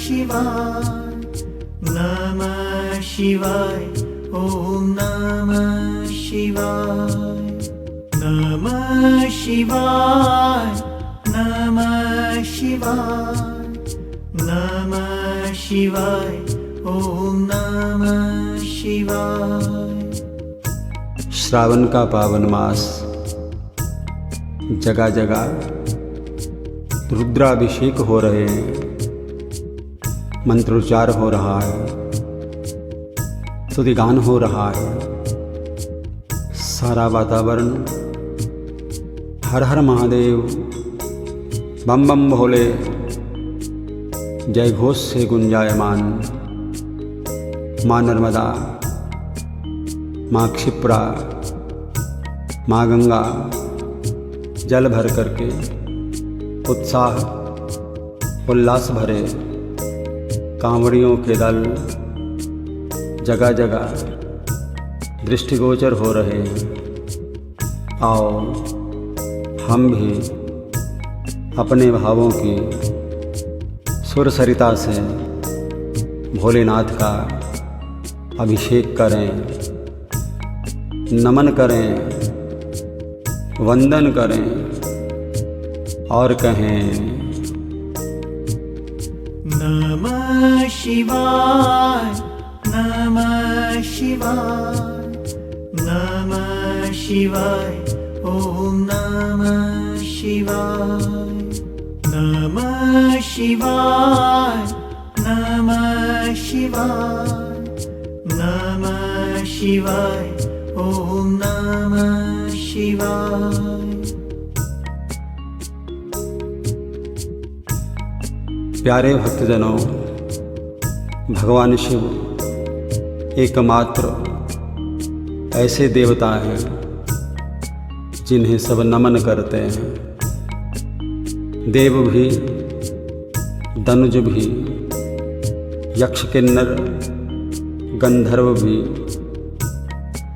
शिवाय नमः शिवाय ओम नमः शिवाय नमः शिवाय नमः शिवाय नमः शिवाय ओम नमः शिवाय। श्रावण का पावन मास, जगह जगह रुद्राभिषेक हो रहे हैं, मंत्रोच्चार हो रहा है, स्तुतिगान हो रहा है। सारा वातावरण हर हर महादेव, बम बम भोले जय घोष से गुंजायमान। माँ नर्मदा, माँ क्षिप्रा, माँ गंगा जल भर करके उत्साह उल्लास भरे कांवड़ियों के दल जगह जगह दृष्टिगोचर हो रहे हैं। आओ हम भी अपने भावों की सुर सरिता से भोलेनाथ का अभिषेक करें, नमन करें, वंदन करें और कहें नमः शिवाय नमः शिवाय नमः शिवाय ओम नमः शिवाय नमः शिवाय नमः शिवाय नमः शिवाय ओम नमः शिवाय। प्यारे भक्तजनों, भगवान शिव एकमात्र ऐसे देवता हैं जिन्हें सब नमन करते हैं। देव भी, दनुज भी, यक्ष किन्नर गंधर्व भी,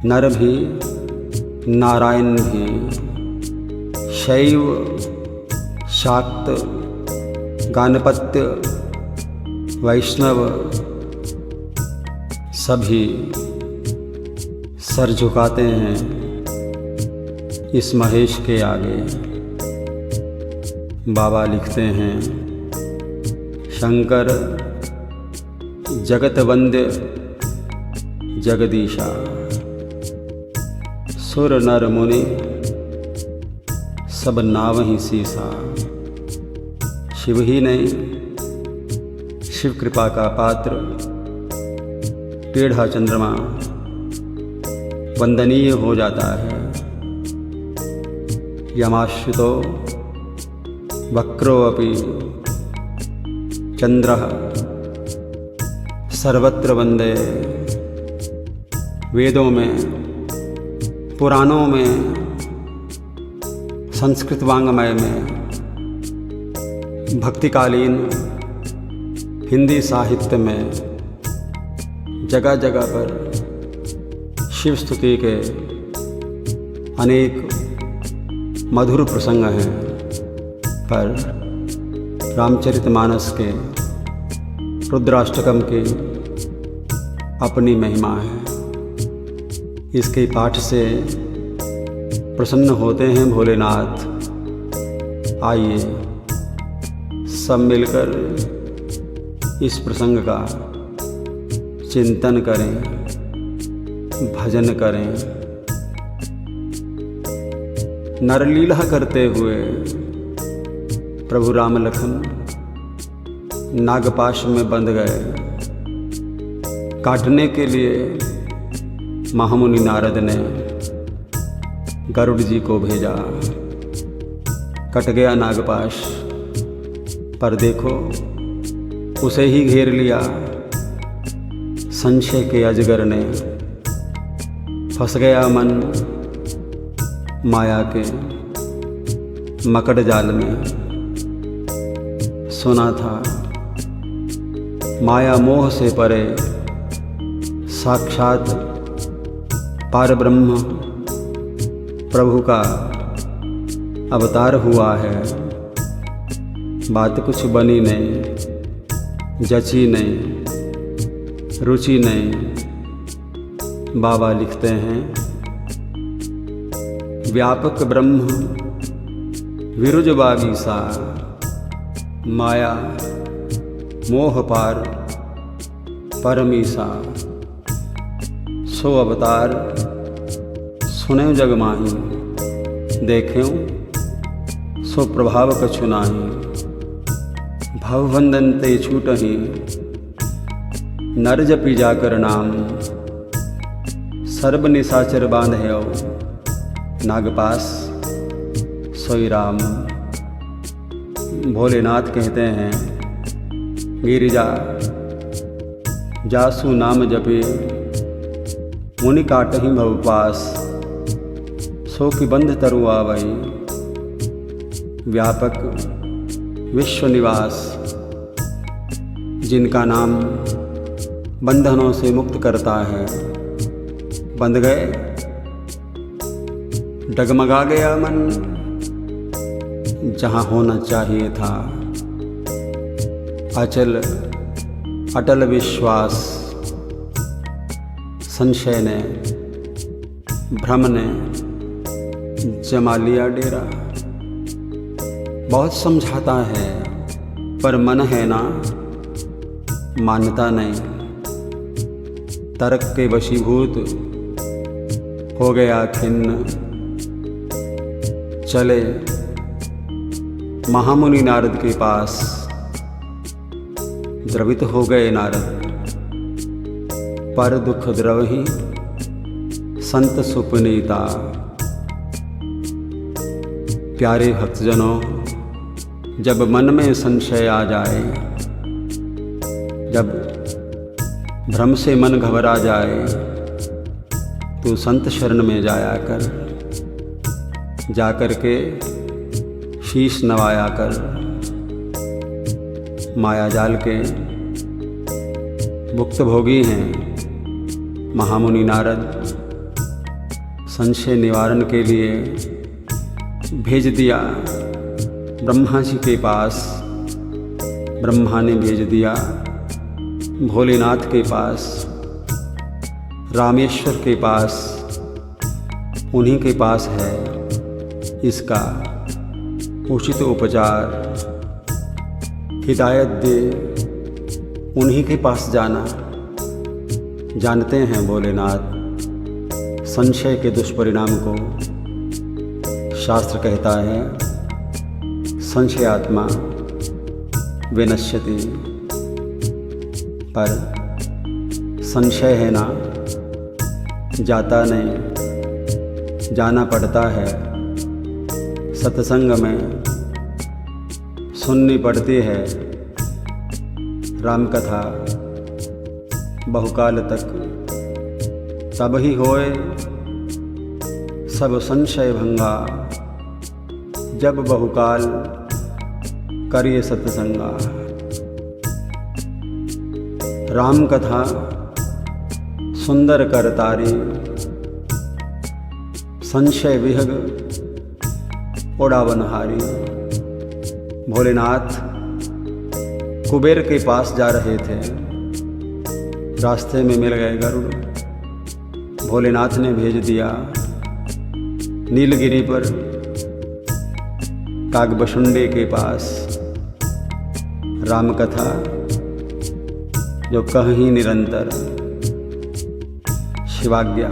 नर भी, नारायण भी, शैव, शाक्त, गानपत्य, वैष्णव सभी सर झुकाते हैं इस महेश के आगे। बाबा लिखते हैं, शंकर जगत वंद्य जगदीशा, सुर नर मुनि सब नावहि सीसा। शिव ही नहीं, शिव कृपा का पात्र टेढ़ा चंद्रमा वंदनीय हो जाता है। यमाश्रितो वक्रोऽपि चंद्रः सर्वत्र वंदे। वेदों में, पुराणों में, संस्कृत वाङ्मय में, भक्तिकालीन हिंदी साहित्य में जगह जगह पर शिव स्तुति के अनेक मधुर प्रसंग हैं, पर रामचरितमानस के रुद्राष्टकम की अपनी महिमा है। इसके पाठ से प्रसन्न होते हैं भोलेनाथ। आइए सब मिलकर इस प्रसंग का चिंतन करें, भजन करें। नरलीला करते हुए प्रभु राम लखन नागपाश में बंध गए। काटने के लिए महामुनि नारद ने गरुड़ जी को भेजा। कट गया नागपाश, पर देखो उसे ही घेर लिया संशय के अजगर ने। फंस गया मन माया के मकड़ जाल में। सुना था माया मोह से परे साक्षात पारब्रह्म प्रभु का अवतार हुआ है। बात कुछ बनी नहीं, जची नहीं रुचि नहीं, बाबा लिखते हैं। व्यापक ब्रह्म विरुज बागीसा, माया मोह पार परमीसा। सो अवतार सुने जग माही, देखें सो प्रभाव कछु नाही। भवबंधन ते छूटहि, नर जपि जाकर नाम। सर्ब निशाचर बांधयो, नागपास सोई राम। भोलेनाथ कहते हैं, गिरिजा जासु नाम जपे, मुनि काटहि भवपास। सो कि बंध तरु आवई, व्यापक विश्व निवास। जिनका नाम बंधनों से मुक्त करता है। बंध गए, डगमगा गया मन, जहाँ होना चाहिए था। अचल अटल विश्वास, संशय ने भ्रम ने जमा लिया डेरा। बहुत समझाता है पर मन है ना, मानता नहीं। तर्क के वशीभूत हो गया खिन्न। चले महामुनि नारद के पास, द्रवित हो गए नारद। पर दुख द्रवहि संत सुपुनीता। प्यारे भक्तजनों, जब मन में संशय आ जाए, जब भ्रम से मन घबरा जाए, तो संत शरण में जाया कर। जाकर के शीश नवाया कर। माया जाल के मुक्त भोगी हैं महामुनि नारद। संशय निवारण के लिए भेज दिया ब्रह्मा जी के पास। ब्रह्मा ने भेज दिया भोलेनाथ के पास, रामेश्वर के पास। उन्हीं के पास है इसका उचित उपचार। हिदायत दे उन्हीं के पास जाना। जानते हैं भोलेनाथ संशय के दुष्परिणाम को। शास्त्र कहता है, संशयात्मा विनश्यति। पर संशय है ना, जाता नहीं, जाना पड़ता है। सत्संग में सुननी पड़ती है राम कथा बहुकाल तक। तब ही होए सब संशय भंगा, जब बहुकाल करिए सत्संगा। राम कथा सुंदर करतारी, संशय विहग उड़ावनहारी। भोलेनाथ कुबेर के पास जा रहे थे। रास्ते में मिल गए गरुड़। भोलेनाथ ने भेज दिया नीलगिरी पर कागभशुंडी के पास। राम कथा जो कहीं निरंतर। शिवाज्ञा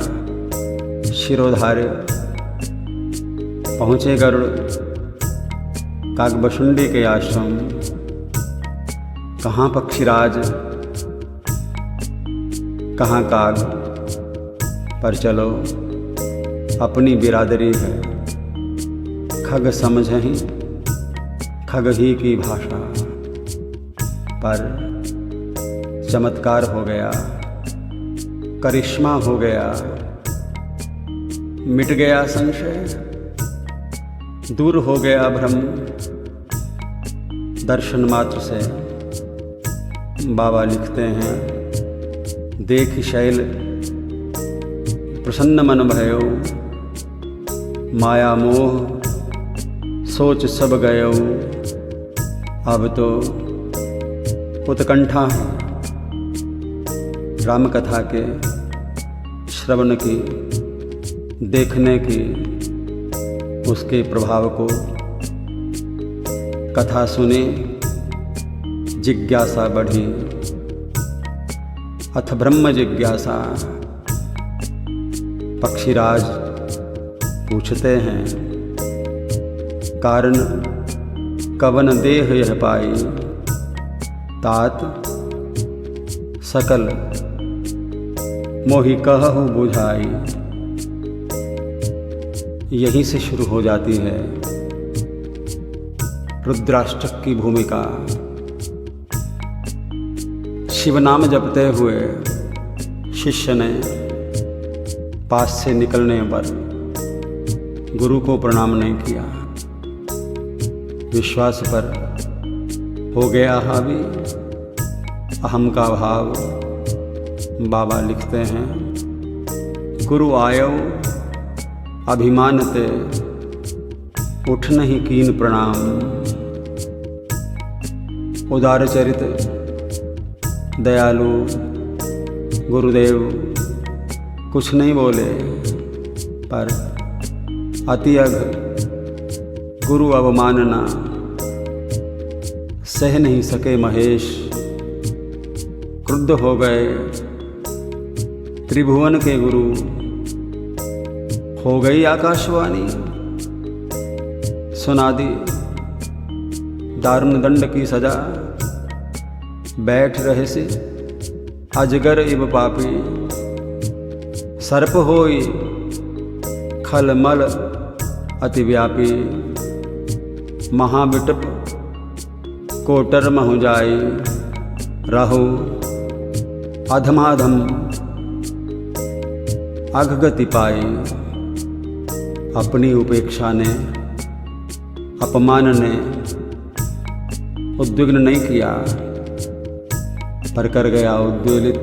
शिरोधार्य। पहुँचे गरुड़ कागभशुंडी के आश्रम। कहाँ पक्षीराज, कहाँ काग, पर चलो अपनी बिरादरी है। खग समझहि खग ही की भाषा। पर चमत्कार हो गया, करिश्मा हो गया। मिट गया संशय, दूर हो गया भ्रम। दर्शन मात्र से बाबा लिखते हैं, देख शैल प्रसन्न मन भयो। माया मोह सोच सब गयो। अब तो उत्कंठा है राम कथा के श्रवण की, देखने की, उसके प्रभाव को। कथा सुने, जिज्ञासा बढ़ी, अथ ब्रह्म जिज्ञासा। पक्षीराज पूछते हैं, कारण कवन देह यह पाई, तात सकल मोहि कहु बुझाई। यहीं से शुरू हो जाती है रुद्राष्टक की भूमिका। शिव नाम जपते हुए शिष्य ने पास से निकलने पर गुरु को प्रणाम नहीं किया। विश्वास पर हो गया हावी अहम का भाव। बाबा लिखते हैं, गुरु आयो अभिमान ते, उठ नहीं कीन प्रणाम। उदार चरित दयालु गुरुदेव कुछ नहीं बोले, पर अति अघ गुरु अवमानना सह नहीं सके महेश। क्रुद्ध हो गए त्रिभुवन के गुरु, हो गई आकाशवाणी। सुना दी दारुण दंड की सजा, बैठ रहे से अजगर इव पापी। सर्प होई खलमल अतिव्यापी, महाविटप कोटर महु जाई। रहु अधमाधम अघगति पाई। अपनी उपेक्षा ने, अपमान ने उद्विग्न नहीं किया, पर कर गया उद्वेलित।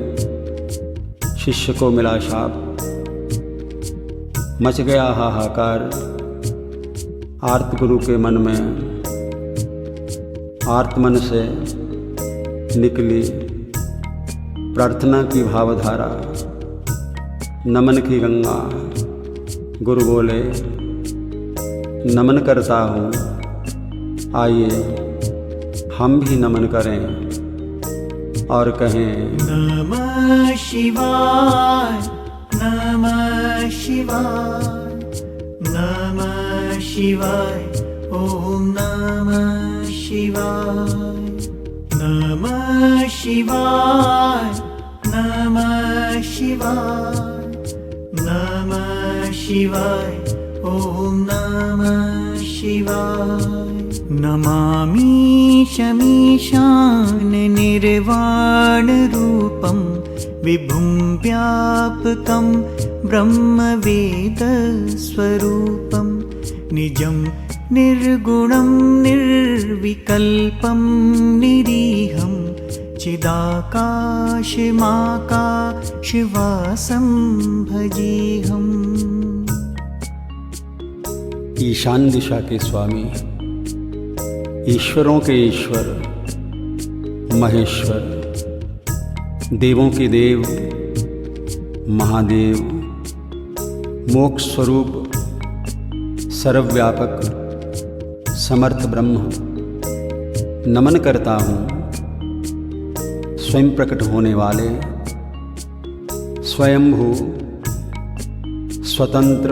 शिष्य को मिला शाप, मच गया हाहाकार। आर्त गुरु के मन में आर्त मन से निकली प्रार्थना की भावधारा, नमन की गंगा। गुरु बोले, नमन करता हूँ, आइए हम भी नमन करें और कहें, नमः शिवाय, नमः शिवाय, नमः शिवाय, ओम नमः शिवाय। नमः शिवाय, नमः शिवाय, नमः शिवाय, ओम नमः शिवाय। नमामि शमीशान निर्वाण रूपं, विभुं व्यापकं ब्रह्मवेद स्वरूपं। निजं निर्गुणं निर्विकल्पं निरीहं, चिदाकाशमाकाशवासं भजेऽहम्। ईशान दिशा के स्वामी, ईश्वरों के ईश्वर, महेश्वर, देवों के देव, महादेव, मोक्ष स्वरूप, सर्वव्यापक, समर्थ ब्रह्म। नमन करता हूँ स्वयं प्रकट होने वाले, स्वयंभू, स्वतंत्र,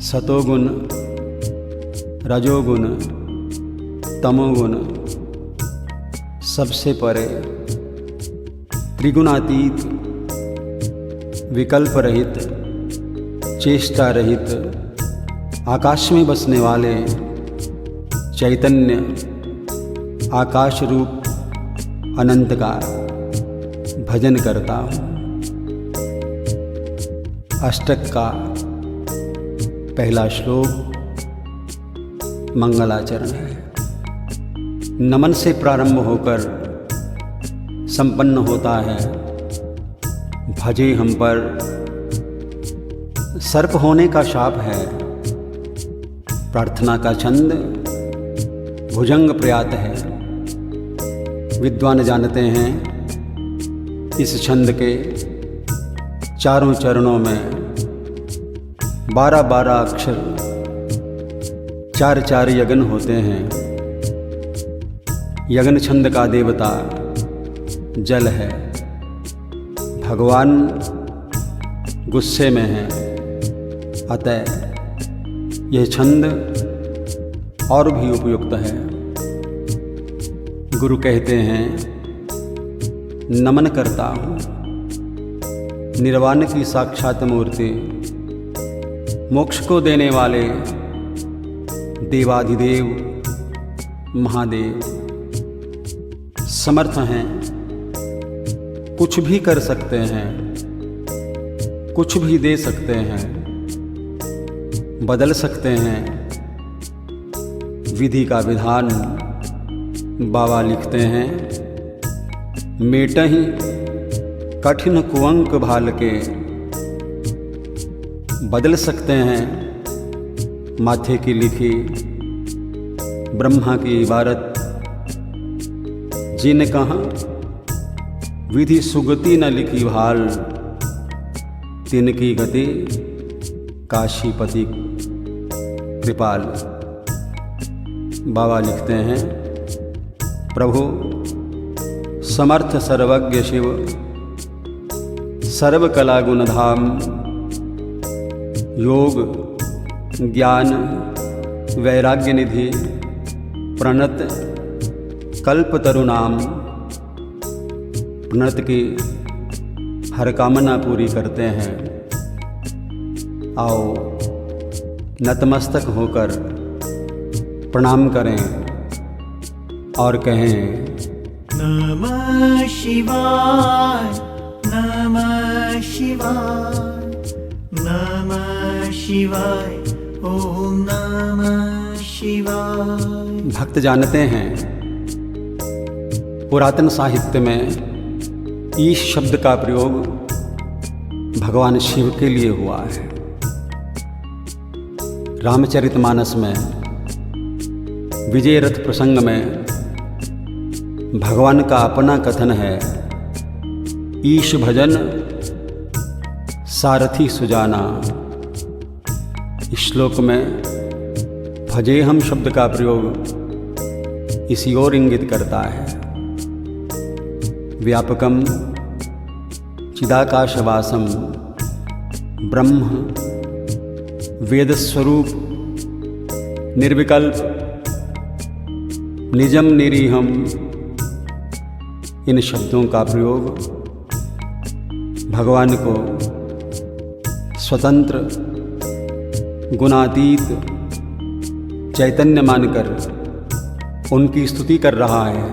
सतोगुण, रजोगुण, तमोगुण, सबसे परे, त्रिगुणातीत, विकल्प रहित, चेष्टा रहित, आकाश में बसने वाले चैतन्य, आकाश रूप अनंत का भजन करता हूँ। अष्टक का पहला श्लोक मंगलाचरण है। नमन से प्रारंभ होकर संपन्न होता है, भजे हम पर। सर्प होने का शाप है, प्रार्थना का छंद भुजंग प्रयात है। विद्वान जानते हैं इस छंद के चारों चरणों में 12-12 अक्षर 4-4 यगन होते हैं। यगन छंद का देवता जल है। भगवान गुस्से में हैं, अतः यह छंद और भी उपयुक्त है। गुरु कहते हैं, नमन करता हूँ निर्वाण की साक्षात मूर्ति, मोक्ष को देने वाले देवाधिदेव महादेव। समर्थ हैं, कुछ भी कर सकते हैं, कुछ भी दे सकते हैं, बदल सकते हैं। विधि का विधान बाबा लिखते हैं, मेटहि कठिन कुअंक भाल के। बदल सकते हैं माथे की लिखी ब्रह्मा की इबारत। जिन कहाँ विधि सुगति न लिखी भाल, तिनकी गति काशीपति कृपाल। बाबा लिखते हैं, प्रभु समर्थ सर्वज्ञ शिव, सर्व कला गुण धाम। योग ज्ञान वैराग्य निधि, प्रणत कल्प तरुणाम। प्रणत की हर कामना पूरी करते हैं। आओ नतमस्तक होकर प्रणाम करें और कहें, नमः शिवाय, नमः शिवाय, नमः शिवाय, ओम नमः शिवाय। भक्त जानते हैं पुरातन साहित्य में ईश शब्द का प्रयोग भगवान शिव के लिए हुआ है। रामचरितमानस में विजय रथ प्रसंग में भगवान का अपना कथन है, ईश भजन सारथी सुजाना। इस श्लोक में भजेहम शब्द का प्रयोग इसी ओर इंगित करता है। व्यापकम चिदाकाशवासम ब्रह्म वेदस्वरूप निर्विकल्प निजम निरीहम। इन शब्दों का प्रयोग भगवान को स्वतंत्र गुणातीत चैतन्य मानकर उनकी स्तुति कर रहा है।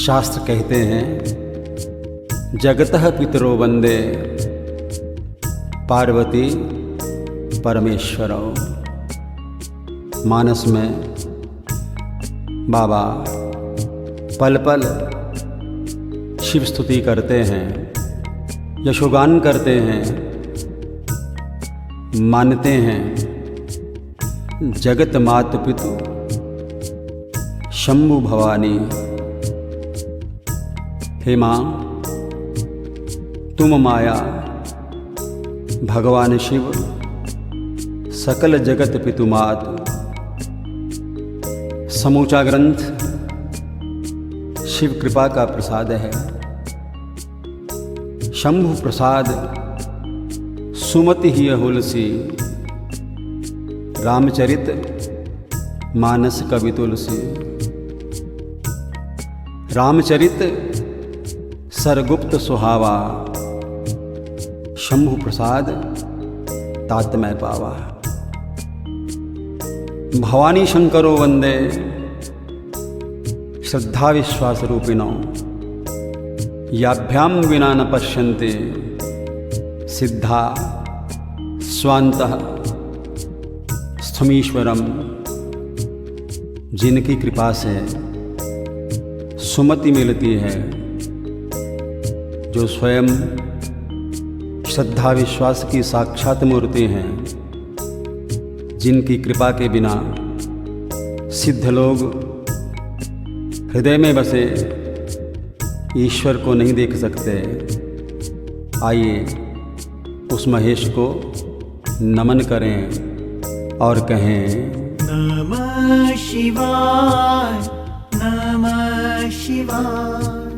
शास्त्र कहते हैं, जगतः पितरो वंदे पार्वती परमेश्वरो। मानस में बाबा पल पल शिव स्तुति करते हैं, यशोगान करते हैं, मानते हैं जगत मात पितु शंभु भवानी। हे माँ, तुम माया भगवान शिव सकल जगत पितुमात। समूचा ग्रंथ शिव कृपा का प्रसाद है। शंभु प्रसाद सुमति ही हुलसी, रामचरित मानस कवि तुलसी। रामचरित सरगुप्त सुहावा, शंभु प्रसाद तात्मय पावा। भवानी शंकरो वंदे श्रद्धा विश्वास रूपिणो। याभ्याम विना न पश्यन्ते सिद्धा स्वान्तः स्थमीश्वरम। जिनकी कृपा से सुमति मिलती है, जो स्वयं श्रद्धा विश्वास की साक्षात मूर्ति हैं, जिनकी कृपा के बिना सिद्ध लोग हृदय में बसे ईश्वर को नहीं देख सकते। आइए उस महेश को नमन करें और कहें नमः शिवाय नमः शिवाय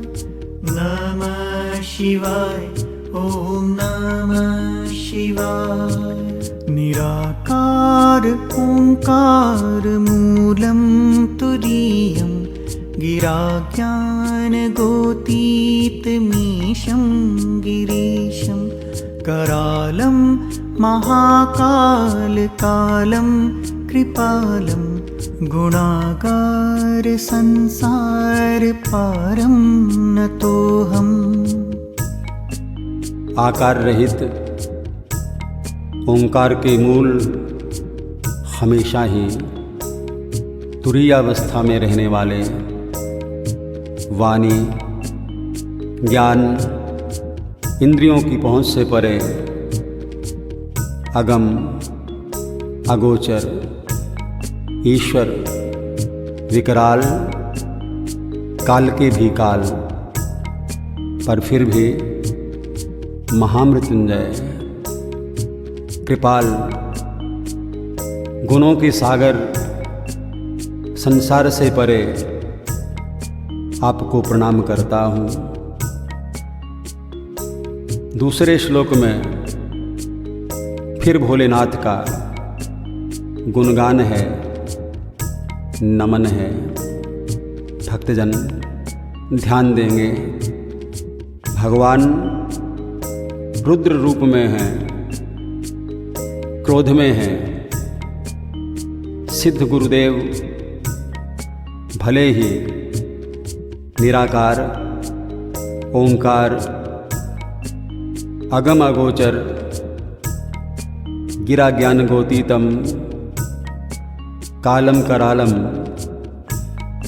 नमः शिवाय ओम नमः शिवाय। निराकार ओंकार मूलं तुरीयं गिराज्ञानगोतीतमीशं गिरीशं करालं महाकालकालं कृपालं गुणागार संसार पारं नतोऽहम्। आकार रहित ओंकार के मूल हमेशा ही तुरीयावस्था में रहने वाले, वाणी ज्ञान इंद्रियों की पहुँच से परे, अगम अगोचर ईश्वर विकराल काल के भी काल, पर फिर भी महामृत्युंजय कृपाल गुणों के सागर संसार से परे आपको प्रणाम करता हूँ। दूसरे श्लोक में फिर भोलेनाथ का गुणगान है, नमन है। भक्तजन ध्यान देंगे, भगवान रुद्र रूप में हैं, क्रोध में हैं। सिद्ध गुरुदेव भले ही निराकार ओंकार अगम अगोचर गिरा ज्ञान गोतीतम कालम करालम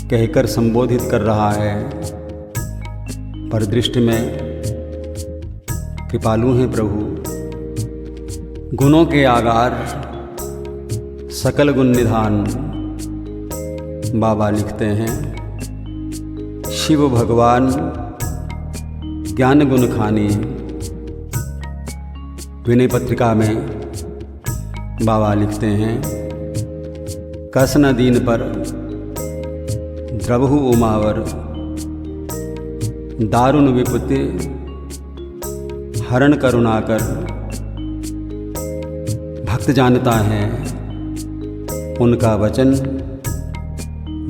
कहकर संबोधित कर रहा है, पर दृष्टि में कृपालु हैं प्रभु। गुणों के आगार सकल गुण निधान बाबा लिखते हैं। शिव भगवान ज्ञान गुण खानी विनय पत्रिका में बाबा लिखते हैं। कस न दीन पर द्रवहु उमावर दारुण विपत्ति हरण करुणाकर। भक्त जानता है उनका वचन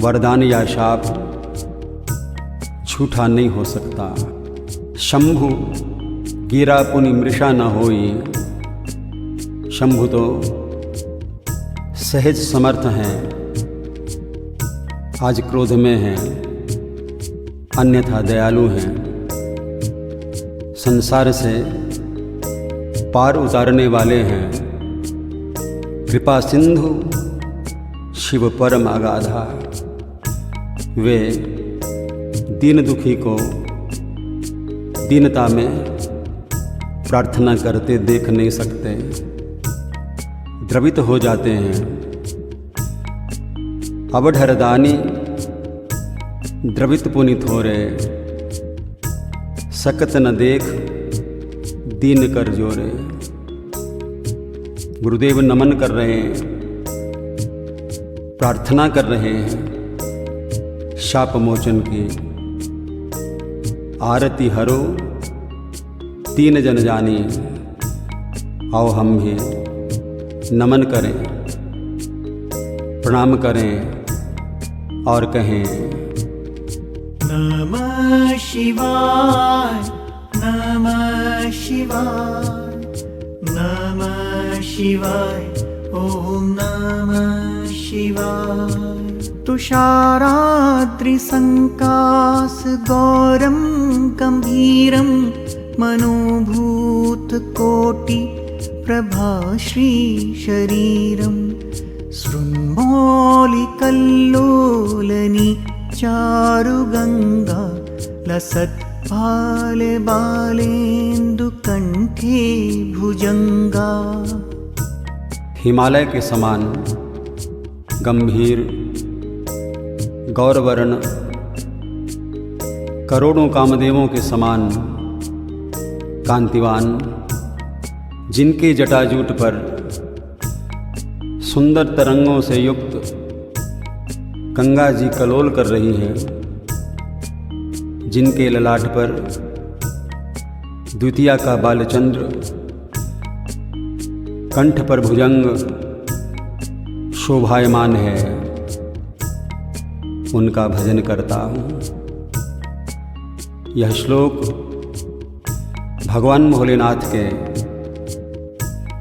वरदान या शाप झूठा नहीं हो सकता। शंभु गिरा पुनि मृषा न होई, शंभु तो सहज समर्थ हैं, आज क्रोध में हैं, अन्यथा दयालु हैं। संसार से पार उतारने वाले हैं, कृपा सिंधु शिव परम अगाधा। वे दीन दुखी को दीनता में प्रार्थना करते देख नहीं सकते, द्रवित हो जाते हैं। अवढरदानी द्रवित पुनि थोरे, सकत न देख दीन कर जोरे। गुरुदेव नमन कर रहे हैं, प्रार्थना कर रहे हैं शाप मोचन की। आरती हरो तीन जन जानी, आओ हम भी नमन करें, प्रणाम करें और कहें नमः शिवाय नमः शिवाय नमः शिवाय ओम नमः शिवाय। तुषाराद्रिसङ्कास गौरं गम्भीरं मनोभूतकोटि प्रभाश्रीशरीरं शृण्मौलिकल्लोलनि चारुगङ्गा लसत्पालबालेन्दुकण्ठे भुजंगा। हिमालय के समान गंभीर गौरवर्ण करोड़ों कामदेवों के समान कांतिवान, जिनके जटाजूट पर सुंदर तरंगों से युक्त गंगा जी कलोल कर रही है, जिनके ललाट पर द्वितीया का बालचंद्र, कंठ पर भुजंग शोभायमान है, उनका भजन करता हूँ। यह श्लोक भगवान भोलेनाथ के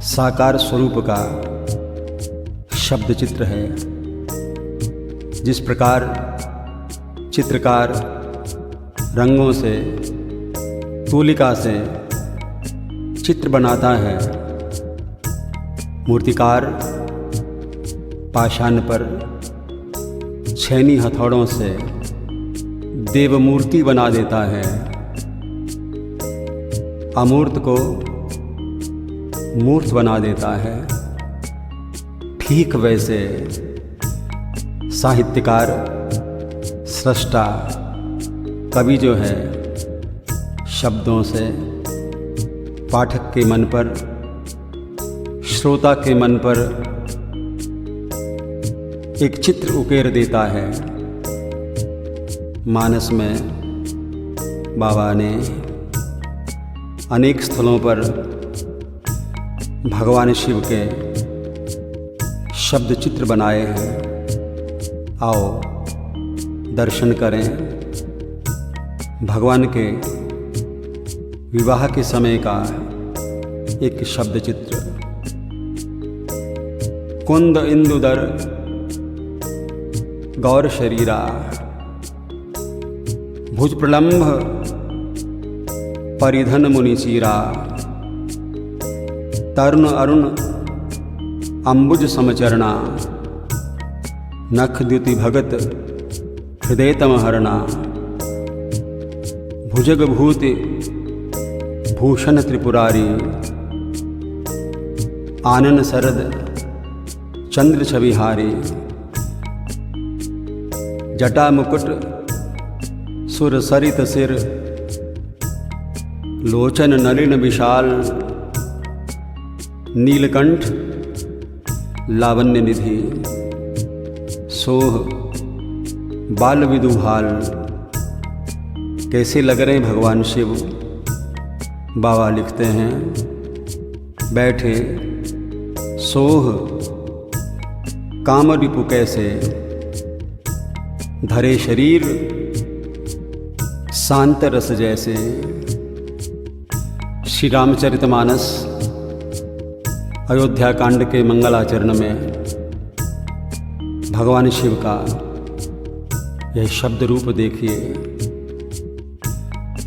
साकार स्वरूप का शब्द चित्र है। जिस प्रकार चित्रकार रंगों से, तूलिका से चित्र बनाता है, मूर्तिकार पाषाण पर छेनी हथौड़ों से देवमूर्ति बना देता है, अमूर्त को मूर्त बना देता है। ठीक वैसे साहित्यकार, सृष्टा, कवि जो है, शब्दों से पाठक के मन पर, श्रोता के मन पर एक चित्र उकेर देता है। मानस में बाबा ने अनेक स्थलों पर भगवान शिव के शब्द चित्र बनाए हैं। आओ दर्शन करें भगवान के विवाह के समय का एक शब्द चित्र। कुंद इंदुदर गौर शरीरा, भुज प्रलंभ परिधन मुनिचीरा, तरुण अरुण अंबुज समचरणा, नख द्युति भगत हृदयतम हरणा, भुजग भूति भूषण त्रिपुरारी, आनन शरद चंद्र छविहारी, जटा मुकुट सुर सरित सिर, लोचन नलिन विशाल, नीलकंठ लावण्य निधि, सोह बाल विदुहाल। कैसे लग रहे भगवान शिव? बाबा लिखते हैं, बैठे सोह काम रिपु कैसे, धरे शरीर शांत रस जैसे। श्री रामचरितमानस अयोध्या कांड के मंगलाचरण में भगवान शिव का यह शब्द रूप देखिए।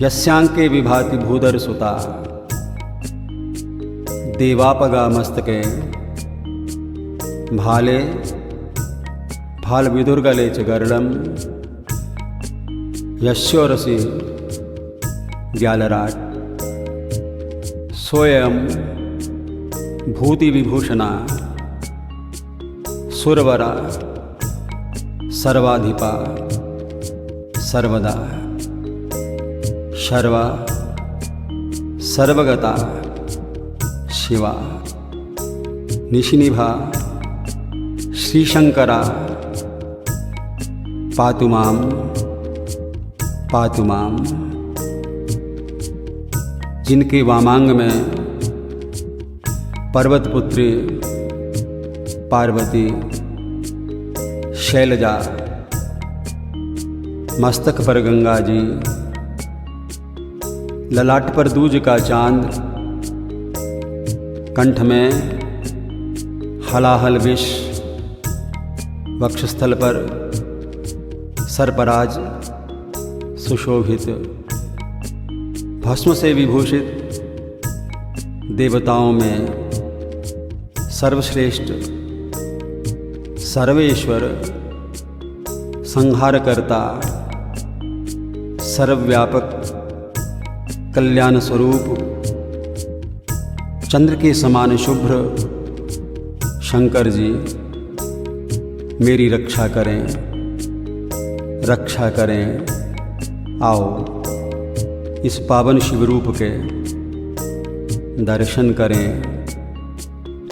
यस्यांके विभाति भूधर सुता, देवापगा मस्तके, भाले भाल विदुर्गले च गर्णम, यस्योरसि ग्यालराट, सोयम भूति विभूषणा, सुरवरा सर्वाधिपा, सर्वदा शर्वा सर्वगता, शिवा निशिनिभा, श्रीशंकरा पातु माम पातु माम। जिनके वामांग में पर्वतपुत्री पार्वती, शैलजा, मस्तक पर गंगा जी, ललाट पर दूज का चांद, कंठ में हलाहल विष, वक्षस्थल पर सर्पराज सुशोभित, भस्म से विभूषित, देवताओं में सर्वश्रेष्ठ, सर्वेश्वर, संहारकर्ता, सर्वव्यापक, कल्याण स्वरूप, चंद्र के समान शुभ्र शंकर जी मेरी रक्षा करें, रक्षा करें, आओ इस पावन शिव रूप के दर्शन करें,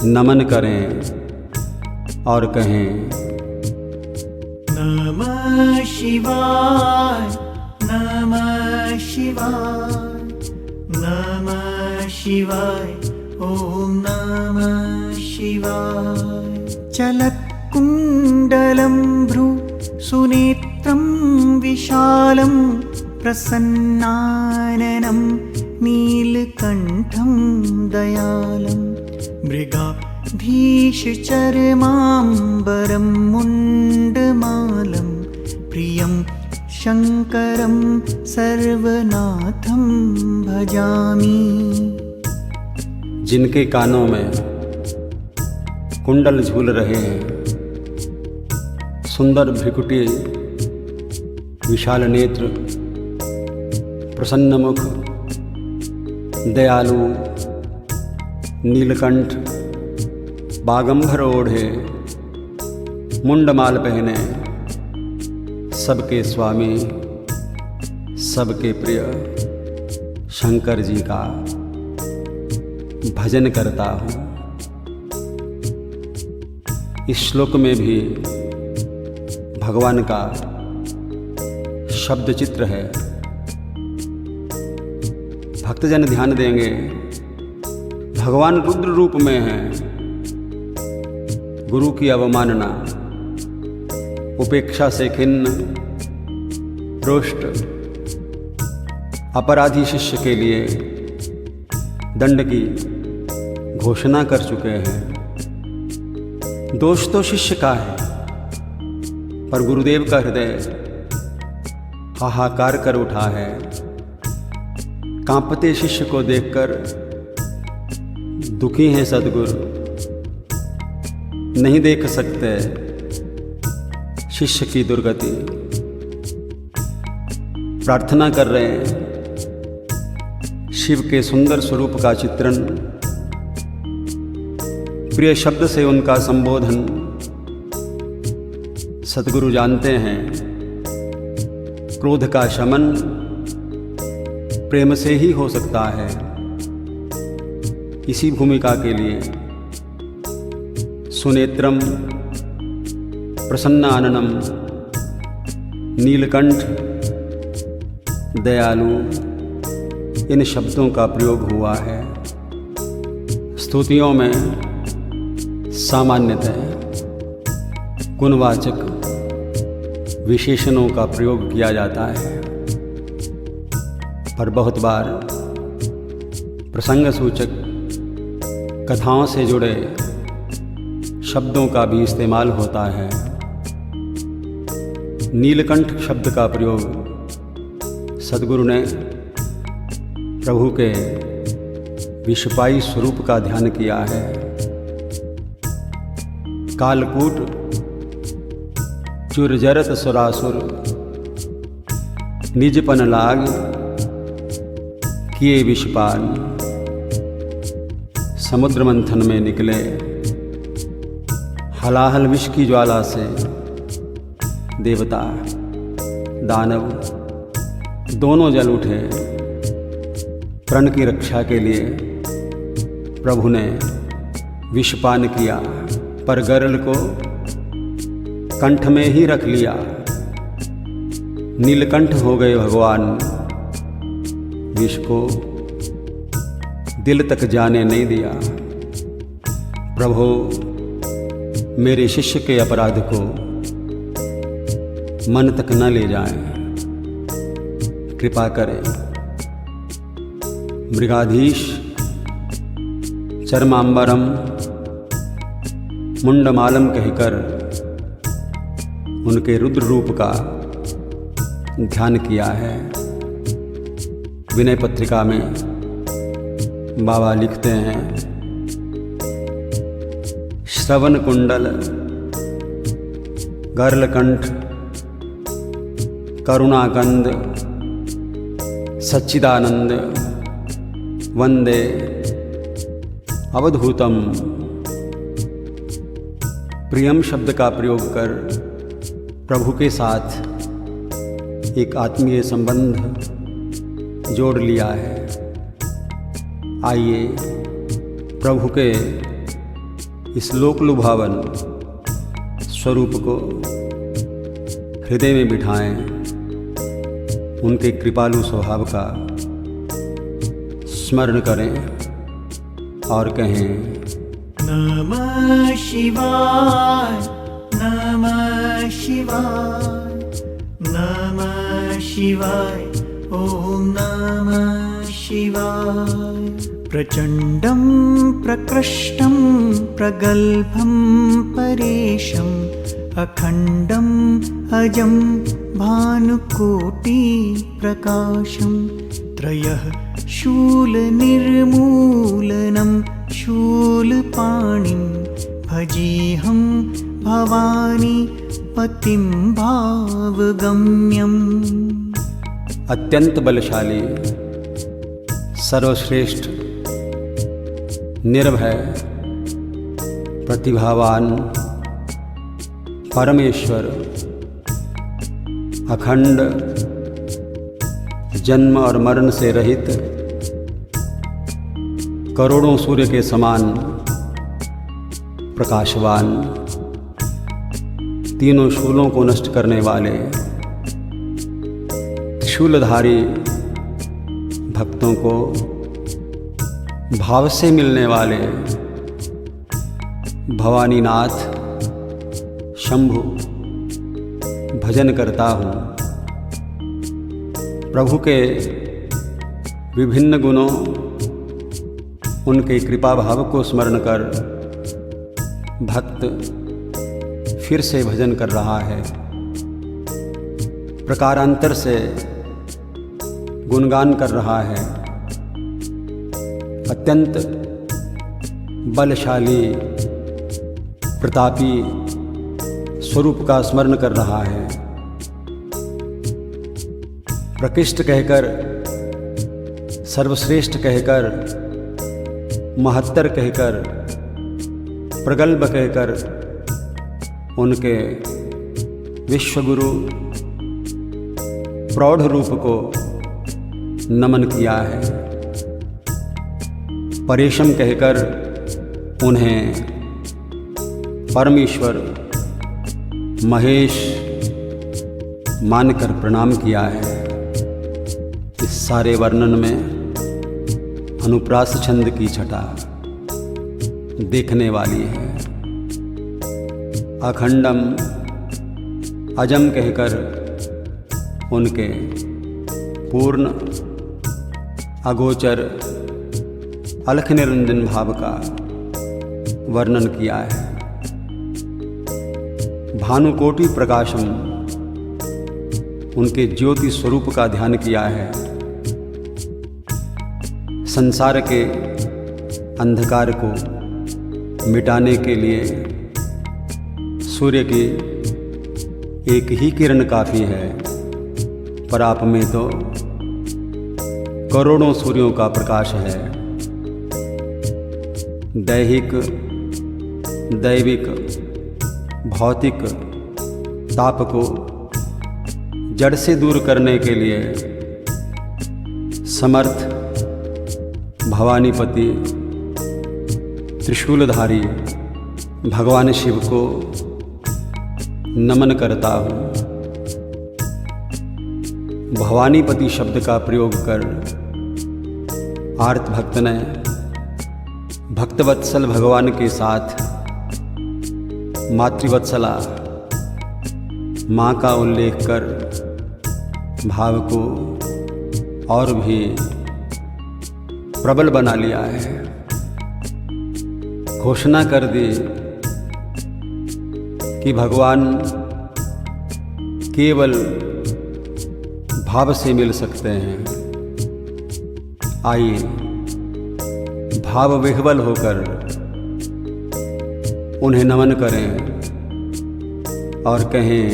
नमन करें और कहें नमः शिवाय, नमः शिवाय, नमः शिवाय, ॐ नमः शिवाय। चलत्कुण्डलं भ्रू सुनेत्रं विशालं प्रसन्नाननं नीलकण्ठं दयालं मृगाधीशचर्माम्बरं मुण्डमालं प्रियं शङ्करं सर्वनाथं भजामि। जिनके कानों में कुंडल झूल रहे हैं, सुंदर भ्रिकुटी, विशाल नेत्र, प्रसन्न मुख, दयालु, नीलकंठ, बागंबर ओढ़े, मुंडमाल पहने, सबके स्वामी, सबके प्रिय शंकर जी का भजन करता हूँ। इस श्लोक में भी भगवान का शब्द चित्र है। भक्तजन ध्यान देंगे, भगवान रुद्र रूप में हैं। गुरु की अवमानना, उपेक्षा से खिन्न, रुष्ट, अपराधी शिष्य के लिए दंड की घोषणा कर चुके हैं। दोष तो शिष्य का है, पर गुरुदेव का हृदय हाहाकार कर उठा है। कांपते शिष्य को देखकर दुखी हैं सद्गुरु, नहीं देख सकते शिष्य की दुर्गति। प्रार्थना कर रहे हैं शिव के सुंदर स्वरूप का चित्रण, प्रिय शब्द से उनका संबोधन। सद्गुरु जानते हैं क्रोध का शमन प्रेम से ही हो सकता है। इसी भूमिका के लिए सुनेत्रम, प्रसन्नाननम, नीलकंठ, दयालु, इन शब्दों का प्रयोग हुआ है। स्तुतियों में सामान्यतः गुणवाचक विशेषणों का प्रयोग किया जाता है, पर बहुत बार प्रसंग सूचक कथाओं से जुड़े शब्दों का भी इस्तेमाल होता है। नीलकंठ शब्द का प्रयोग सद्गुरु ने प्रभु के विषपाई स्वरूप का ध्यान किया है। कालकूट चुरजरत सुरासुर, निजपन लाग किए विषपान। समुद्र मंथन में निकले हलाहल विष की ज्वाला से देवता दानव दोनों जल उठे। प्रण की रक्षा के लिए प्रभु ने विषपान किया, पर गरल को कंठ में ही रख लिया। नीलकंठ हो गए भगवान, विष को दिल तक जाने नहीं दिया। प्रभु मेरे शिष्य के अपराध को मन तक न ले जाएं, कृपा करें। मृगाधीश चर्मांबरम मुंडमालम कहकर उनके रुद्र रूप का ध्यान किया है। विनय पत्रिका में बाबा लिखते हैं, श्रवण कुंडल, गर्लकंठ, करुणाकंद, सच्चिदानंद वंदे अवधूतम। प्रियम शब्द का प्रयोग कर प्रभु के साथ एक आत्मीय संबंध जोड़ लिया है। आइए प्रभु के इस लोक लुभावन स्वरूप को हृदय में बिठाएं, उनके कृपालु स्वभाव का स्मरण करें और कहें नमः शिवाय, नमः शिवाय, नमः शिवाय, ॐ नमः शिवाय। प्रचण्डं प्रकृष्टं प्रगल्भं परेशम् अखण्डम् अजं भानुकोटिप्रकाशं त्रयः शूलनिर्मूलनं शूलपाणिं भजेऽहं भवानी पतिं भावगम्यम्। अत्यंत बलशाली, सर्वश्रेष्ठ, निर्भय, प्रतिभावान, परमेश्वर, अखंड, जन्म और मरण से रहित, करोड़ों सूर्य के समान प्रकाशवान, तीनों शूलों को नष्ट करने वाले, त्रिशूलधारी भक्तों को भाव से मिलने वाले भवानीनाथ शंभु भजन करता हूँ। प्रभु के विभिन्न गुणों, उनके कृपा भाव को स्मरण कर भक्त फिर से भजन कर रहा है। प्रकारांतर से गुणगान कर रहा है। अत्यंत बलशाली, प्रतापी स्वरूप का स्मरण कर रहा है। प्रकृष्ट कहकर, सर्वश्रेष्ठ कहकर, महत्तर कहकर, प्रगल्भ कहकर उनके विश्वगुरु प्रौढ़ रूप को नमन किया है। परेशम कहकर उन्हें परमेश्वर महेश मानकर प्रणाम किया है। इस सारे वर्णन में अनुप्रास छंद की छटा देखने वाली है। अखंडम अजम कहकर उनके पूर्ण, अगोचर, अलख निरंजन भाव का वर्णन किया है। भानुकोटि प्रकाशम, उनके ज्योति स्वरूप का ध्यान किया है। संसार के अंधकार को मिटाने के लिए सूर्य की एक ही किरण काफ़ी है, पर आप में तो करोड़ों सूर्यों का प्रकाश है। दैहिक, दैविक, भौतिक ताप को जड़ से दूर करने के लिए समर्थ भवानीपति त्रिशूलधारी भगवान शिव को नमन करता हूँ। भवानीपति शब्द का प्रयोग कर आर्त भक्त ने भक्तवत्सल भगवान के साथ मातृवत्सला माँ का उल्लेख कर भाव को और भी प्रबल बना लिया है। घोषणा कर दी कि भगवान केवल भाव से मिल सकते हैं। आइए भाव विह्वल होकर उन्हें नमन करें और कहें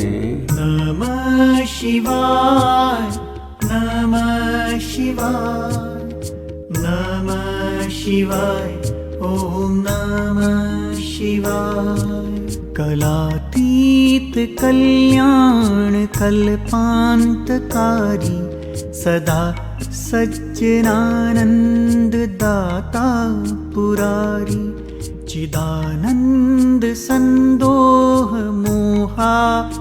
नमः शिवाय, नमः शिवाय, नमः शिवाय, ॐ नमः शिवाय। कलातीत कल्याण कल्पांतकारी सदा सज्जनानंद दाता पुरारी चिदानंद संदोह मोहापहारी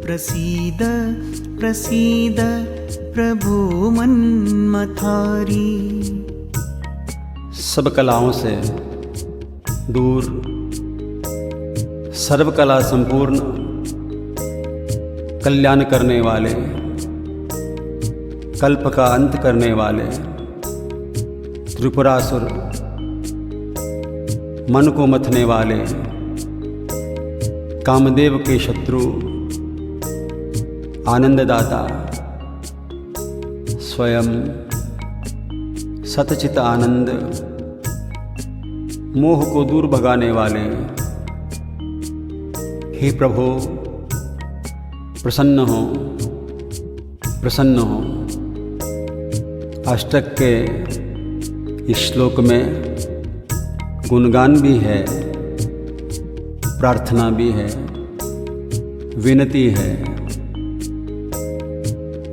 प्रसीद प्रसीद प्रभु मन्मथारी। सब कलाओं से दूर सर्वकला संपूर्ण कल्याण करने वाले, कल्प का अंत करने वाले त्रिपुरासुर, मन को मथने वाले कामदेव के शत्रु आनंददाता स्वयं सतचित आनंद, मोह को दूर भगाने वाले हे प्रभु प्रसन्न हो, प्रसन्न हो। अष्टक के इस श्लोक में गुणगान भी है, प्रार्थना भी है, विनती है।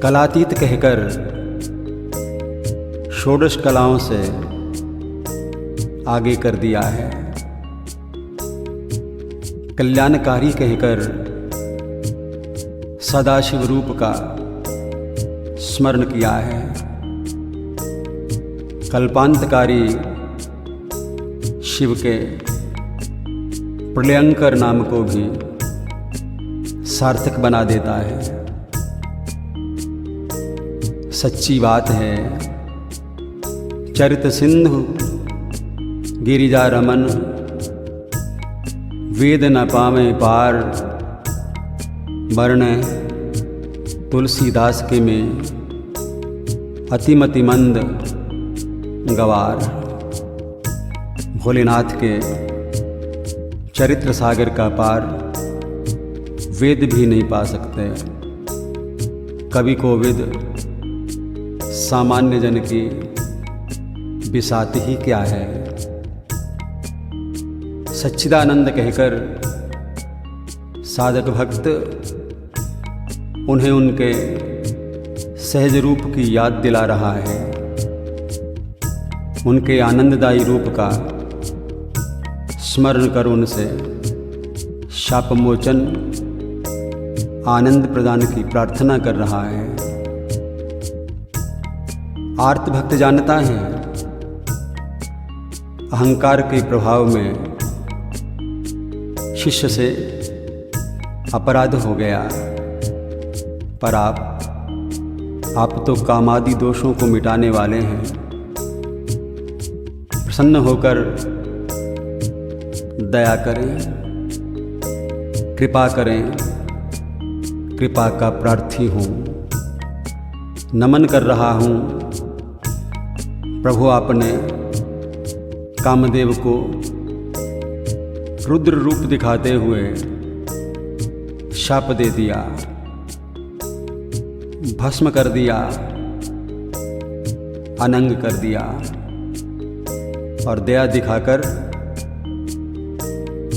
कलातीत कहकर षोडश कलाओं से आगे कर दिया है, कल्याणकारी कहकर सदाशिव रूप का स्मरण किया है, कल्पांतकारी शिव के प्रलयंकर नाम को भी सार्थक बना देता है। सच्ची बात है, चरित सिंधु गिरिजा रमन, वेद न पावे पार, वर्ण तुलसीदास के में अतिमति मंद गवार। भोलेनाथ के चरित्र सागर का पार वेद भी नहीं पा सकते। कवि कोविद सामान्य जन की बिसात ही क्या है। सच्चिदानंद कहकर साधक भक्त उन्हें उनके सहज रूप की याद दिला रहा है, उनके आनंददायी रूप का स्मरण कर उनसे शापमोचन आनंद प्रदान की प्रार्थना कर रहा है। आर्त भक्त जानता है अहंकार के प्रभाव में शिष्य से अपराध हो गया, पर आप तो कामादि दोषों को मिटाने वाले हैं। प्रसन्न होकर दया करें, कृपा करें, कृपा का प्रार्थी हूँ। नमन कर रहा हूँ प्रभु, आपने कामदेव को रुद्र रूप दिखाते हुए शाप दे दिया, भस्म कर दिया, अनंग कर दिया और दया दिखाकर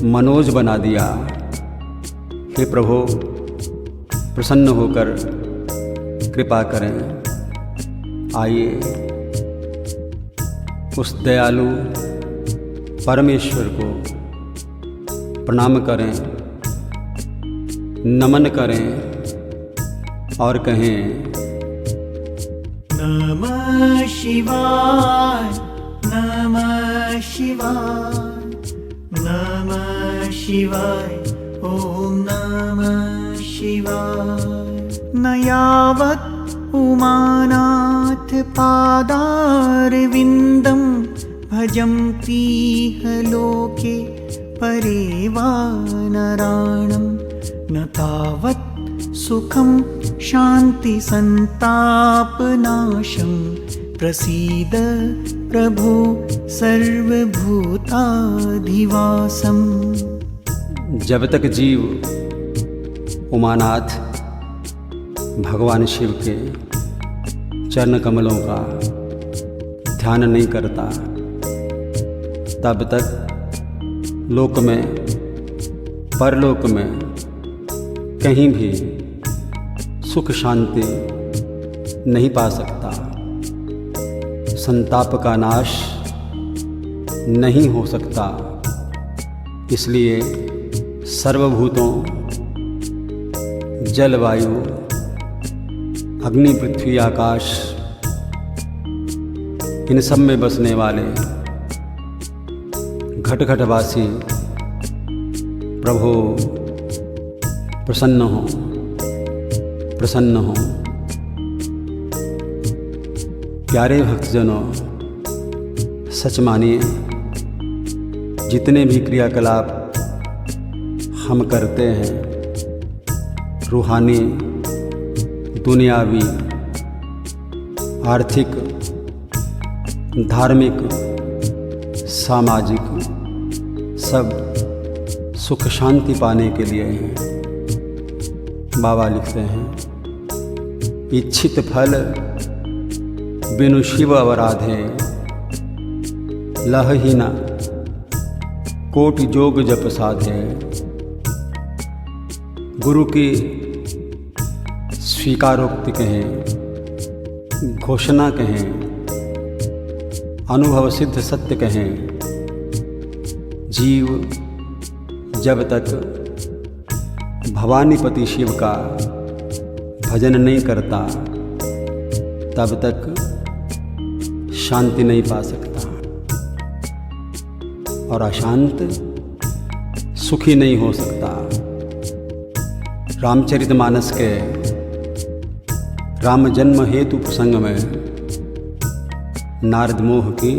मनोज बना दिया। हे प्रभु प्रसन्न होकर कृपा करें, आइए उस दयालु परमेश्वर को प्रणाम करें, नमन करें और कहें नमः शिवाय, नमः शिवाय, नमः शिवाय, ओम नमः शिवाय। न यावत् उमानाथ पादारविन्दं भजन्तीह लोके परे वा नराणं, न तावत् सुखं शान्ति संतापनाशं, प्रसीद प्रभु सर्वभूताधिवासम्। जब तक जीव उमानाथ भगवान शिव के चरण कमलों का ध्यान नहीं करता, तब तक लोक में परलोक में कहीं भी सुख शांति नहीं पा सकता, संताप का नाश नहीं हो सकता। इसलिए सर्वभूतों, जल वायु, अग्नि पृथ्वी आकाश, इन सब में बसने वाले घट घटवासी प्रभु प्रसन्न हो, प्रसन्न हो। प्यारे भक्तजनों, सच मानिए, जितने भी क्रियाकलाप हम करते हैं, रूहानी, दुनियावी, आर्थिक, धार्मिक, सामाजिक, सब सुख शांति पाने के लिए हैं। बाबा लिखते हैं, इच्छित फल बिनु शिव अवराधे, लहहि न कोटि जोग जप साधे। गुरु की स्वीकारोक्ति कहें, घोषणा कहें, अनुभव सिद्ध सत्य कहें, जीव जब तक भवानीपति शिव का भजन नहीं करता, तब तक शांति नहीं पा सकता, और अशांत सुखी नहीं हो सकता। रामचरितमानस के राम जन्म हेतु प्रसंग में नारद मोह की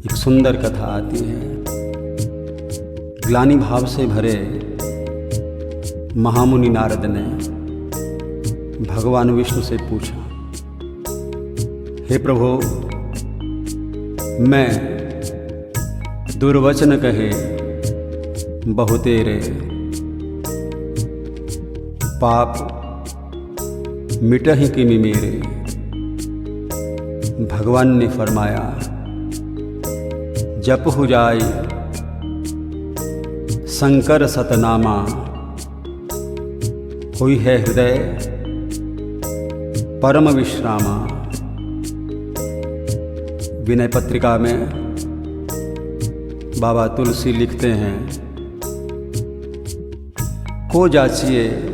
एक सुंदर कथा आती है। ग्लानि भाव से भरे महामुनि नारद ने भगवान विष्णु से पूछा, हे प्रभु, मैं दुर्वचन कहे बहुतेरे, पाप मिटहि किमि मेरे। भगवान ने फरमाया, जप हो जाए शंकर सतनामा, हुई है हृदय परम विश्रामा। विनय पत्रिका में बाबा तुलसी लिखते हैं, को जाचिए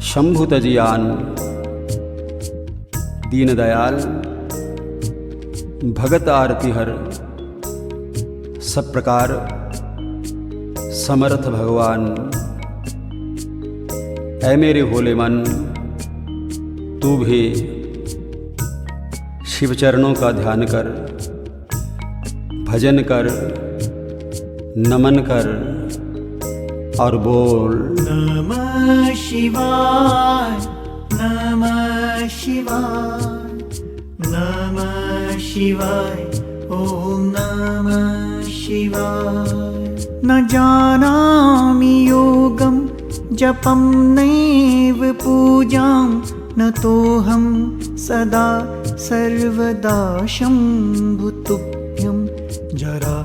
शंभु तजियान, दीन दयाल भगत आरती हर। सब प्रकार समर्थ भगवान, ऐ मेरे भोले मन, तू भी शिव चरणों का ध्यान कर, भजन कर, नमन कर और बोल नमः शिवाय, नमः शिवाय, नमः शिवाय, ओम नमः शिवाय। न जानामि योगं जपं नैव पूजां, न तोऽहं सदा सर्वदा शम्भुतुभ्यं। जरा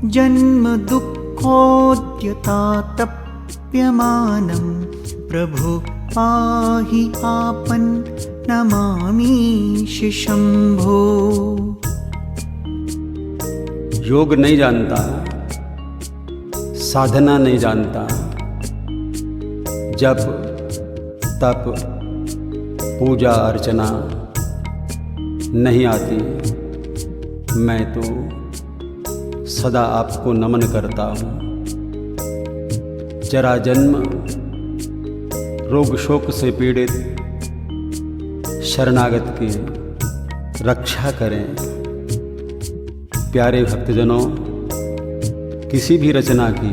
जन्म दुःखोद्यतातप्यमानं, प्रभु पाहि आपन नमामि शंभो। योग नहीं जानता, साधना नहीं जानता, जप तप पूजा अर्चना नहीं आती, मैं तो सदा आपको नमन करता हूँ। जरा जन्म रोग शोक से पीड़ित शरणागत की रक्षा करें। प्यारे भक्तजनों, किसी भी रचना की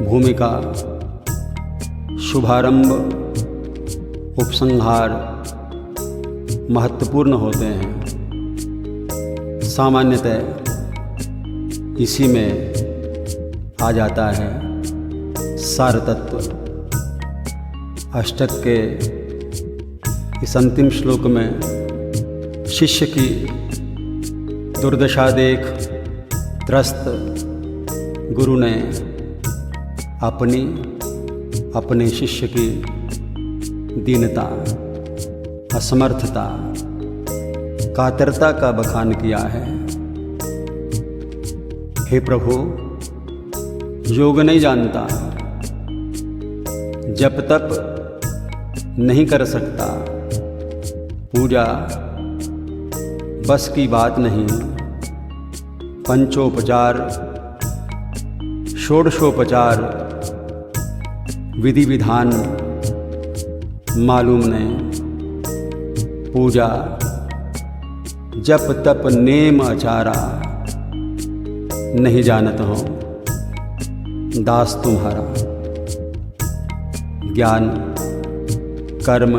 भूमिका शुभारंभ, उपसंहार महत्वपूर्ण होते हैं। सामान्यतः इसी में आ जाता है सार तत्व। अष्टक के इस अंतिम श्लोक में शिष्य की दुर्दशा देख त्रस्त गुरु ने अपने शिष्य की दीनता, असमर्थता, कातरता का बखान किया है। हे प्रभु, योग नहीं जानता, जप तप नहीं कर सकता, पूजा बस की बात नहीं, पंचोपचार षोडशोपचार विधि विधान मालूम नहीं, पूजा जप तप नेम आचारा नहीं जानत हो दास तुम्हारा। ज्ञान, कर्म,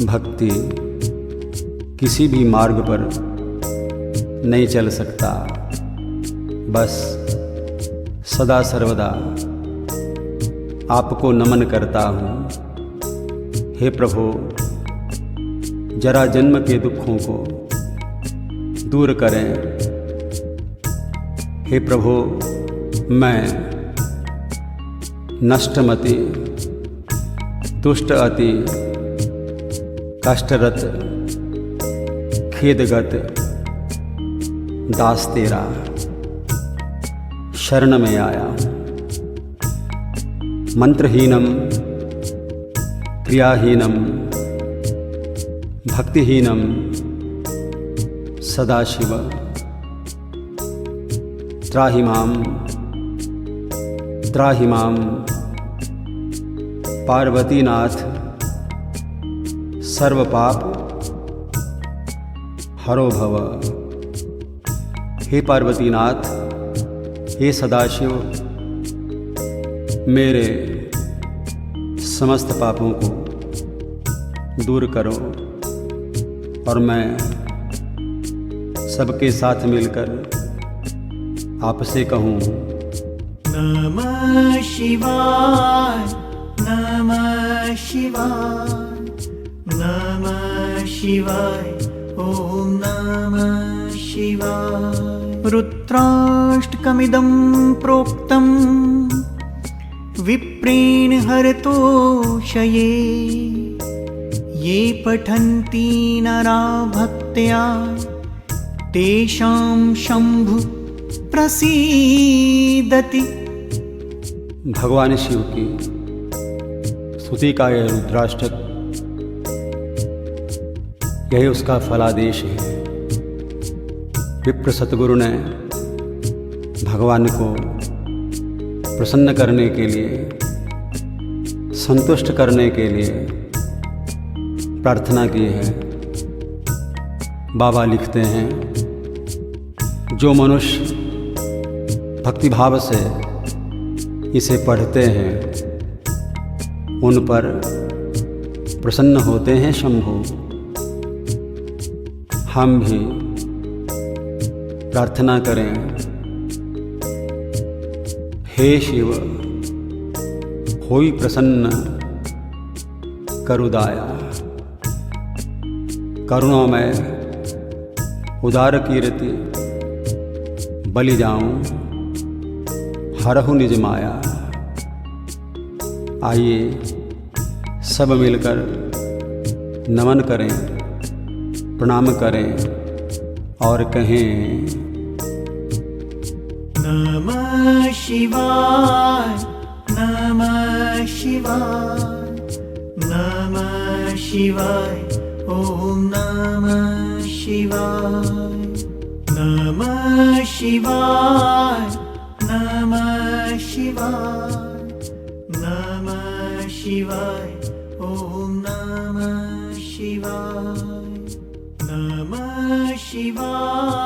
भक्ति किसी भी मार्ग पर नहीं चल सकता, बस सदा सर्वदा आपको नमन करता हूँ। हे प्रभु, जरा जन्म के दुखों को दूर करें। हे प्रभु, मैं नष्टमति, दुष्ट अति, कष्टरत, खेदगत दास तेरा शरण में आया। मंत्रहीनम, क्रियाहीनम, भक्तिहीनम सदाशिव त्राहि मां पार्वतीनाथ सर्वपाप हरो भव। हे पार्वतीनाथ, हे सदाशिव, मेरे समस्त पापों को दूर करो और मैं सबके साथ मिलकर आपसे कहूँ, नमः शिवाय, नमः शिवाय, नमः शिवाय, ॐ नमः शिवाय। रुद्राष्टकमिदं प्रोक्तं विप्रेण हरतोषये, ये पठन्ति नरा भक्त्या तेषां शंभु प्रसीदति। भगवान शिव की स्तुति का यह रुद्राष्टक, यही उसका फलादेश है। विप्र सतगुरु ने भगवान को प्रसन्न करने के लिए, संतुष्ट करने के लिए प्रार्थना की है। बाबा लिखते हैं, जो मनुष्य भक्तिभाव से इसे पढ़ते हैं उन पर प्रसन्न होते हैं शंभु। हम भी प्रार्थना करें, हे शिव, होई प्रसन्न करुदाया, करुणामय उदार कीर्ति बलि जाऊं हरहु निज माया। आइए सब मिलकर नमन करें, प्रणाम करें और कहें, नमः शिवाय, नमः शिवाय, नमः शिवाय, ॐ नमः शिवाय, नमः शिवाय, नमः शिवाय, नमः शिवाय, ॐ नमः शिवाय, नमः शिवाय।